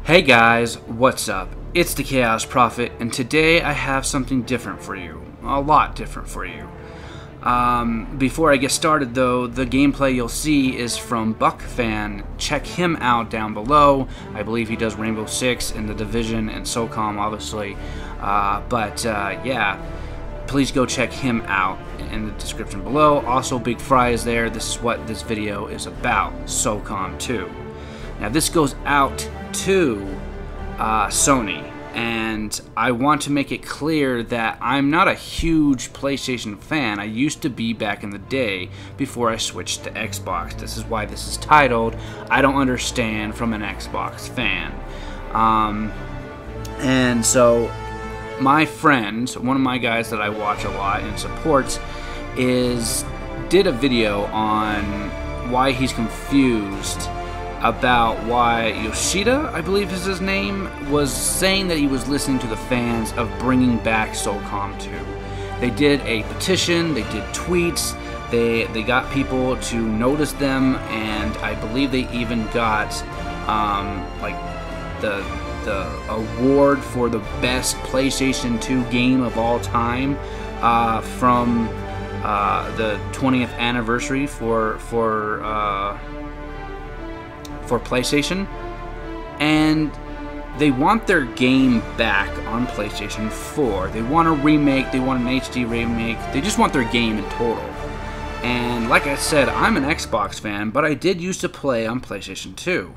Hey guys, what's up? It's the Chaos Prophet, and today I have something different for you. A lot different for you. Before I get started though, the gameplay you'll see is from Buckfan. Check him out down below. I believe he does Rainbow Six and The Division and Socom, obviously. Yeah, please go check him out in the description below. Also, Big Fry is there. This is what this video is about, Socom 2. Now this goes out to Sony, and I want to make it clear that I'm not a huge PlayStation fan. I used to be back in the day before I switched to Xbox. This is why this is titled I Don't Understand from an Xbox Fan. And so my friend, one of my guys that I watch a lot and supports, did a video on why he's confused about why Yoshida, I believe is his name, was saying that he was listening to the fans of bringing back Socom 2. They did a petition, they did tweets, they got people to notice them, and I believe they even got like the award for the best PlayStation 2 game of all time from the 20th anniversary for PlayStation, and they want their game back on PlayStation 4. They want a remake, they want an HD remake, they just want their game in total. And like I said, I'm an Xbox fan, but I did used to play on PlayStation 2.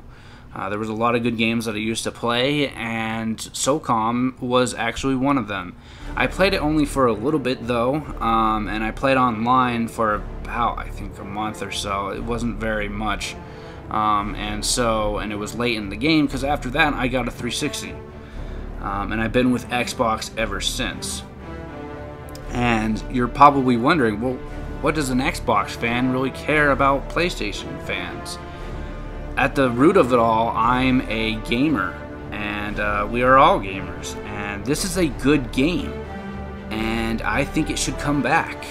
There was a lot of good games that I used to play, and Socom was actually one of them. I played it only for a little bit though, and I played online for about, I think, a month or so. It wasn't very much. And it was late in the game, because after that I got a 360, and I've been with Xbox ever since. And you're probably wondering, well, what does an Xbox fan really care about PlayStation fans? At the root of it all, I'm a gamer, and we are all gamers, and this is a good game, and I think it should come back.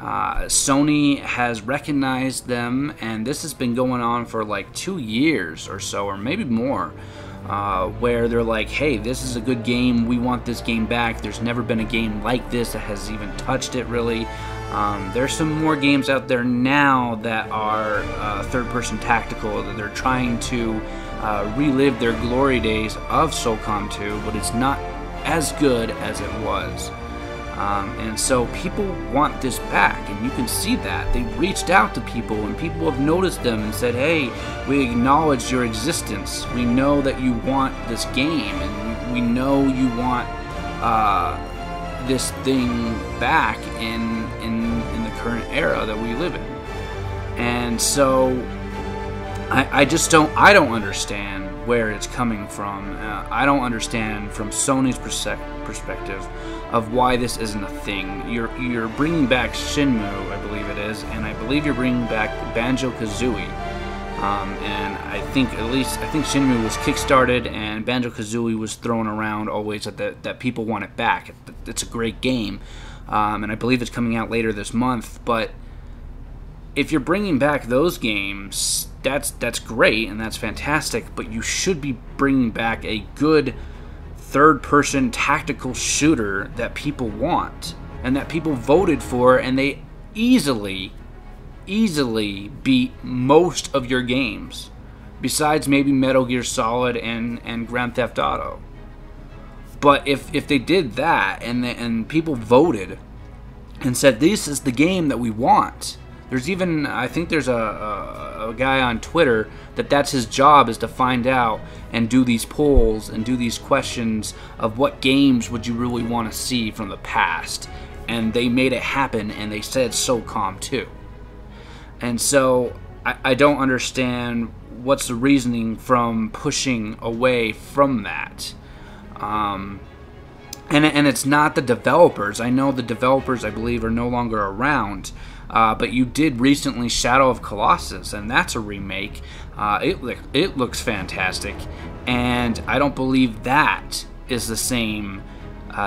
Sony has recognized them, and this has been going on for like 2 years or so, or maybe more, where they're like, hey, this is a good game, we want this game back. There's never been a game like this that has even touched it, really. There's some more games out there now that are third-person tactical, that they're trying to relive their glory days of Socom 2, but it's not as good as it was. And so people want this back, and you can see that. They reached out to people, and people have noticed them and said, hey, we acknowledge your existence. We know that you want this game, and we know you want this thing back in the current era that we live in. And so I don't understand where it's coming from. I don't understand from Sony's perspective of why this isn't a thing. You're bringing back Shenmue, I believe it is, and I believe you're bringing back Banjo-Kazooie. And I think Shenmue was kickstarted, and Banjo-Kazooie was thrown around always that people want it back. It's a great game, and I believe it's coming out later this month. But if you're bringing back those games, that's great and that's fantastic. But you should be bringing back a good third-person tactical shooter that people want and that people voted for, and they easily beat most of your games, besides maybe Metal Gear Solid and Grand Theft Auto. But if they did that, and people voted and said, this is the game that we want. There's even, I think there's a guy on Twitter that's his job, is to find out and do these polls and do these questions of what games would you really want to see from the past. And they made it happen, and they said Socom 2. And so I don't understand what's the reasoning from pushing away from that. And it's not the developers. I know the developers, I believe, are no longer around. But you did recently Shadow of Colossus, and that's a remake. It looks fantastic, and I don't believe that is the same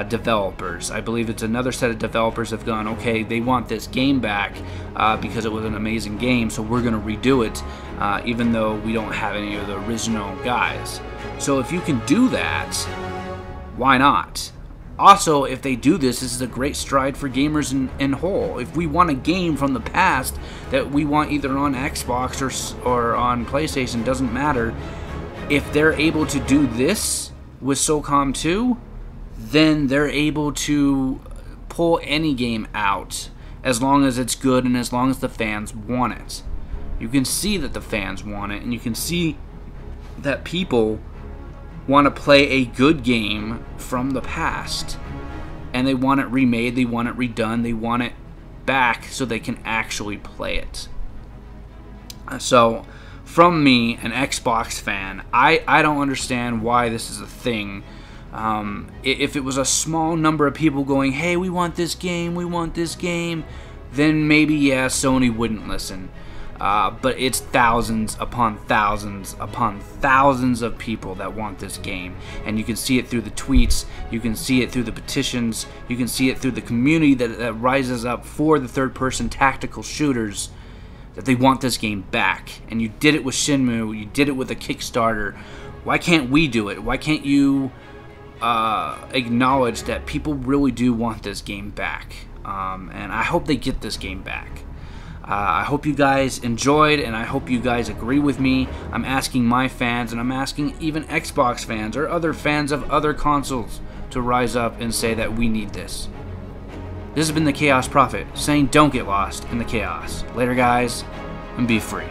developers. I believe it's another set of developers have gone, okay, they want this game back because it was an amazing game, so we're going to redo it, even though we don't have any of the original guys. So if you can do that, why not? Also, if they do this, this is a great stride for gamers in whole. If we want a game from the past that we want either on Xbox or on PlayStation, doesn't matter, if they're able to do this with Socom 2, then they're able to pull any game out as long as it's good and as long as the fans want it. You can see that the fans want it, and you can see that people want to play a good game from the past, and they want it remade, they want it redone, they want it back so they can actually play it. So from me, an Xbox fan, I don't understand why this is a thing. If it was a small number of people going, hey, we want this game, then maybe, yeah, Sony wouldn't listen. But it's thousands upon thousands upon thousands of people that want this game. And you can see it through the tweets, you can see it through the petitions, you can see it through the community that rises up for the third-person tactical shooters, that they want this game back. And you did it with Shenmue, you did it with a Kickstarter. Why can't we do it? Why can't you acknowledge that people really do want this game back? And I hope they get this game back. I hope you guys enjoyed, and I hope you guys agree with me. I'm asking my fans, and I'm asking even Xbox fans or other fans of other consoles to rise up and say that we need this. This has been the Chaos Prophet, saying don't get lost in the chaos. Later, guys, and be free.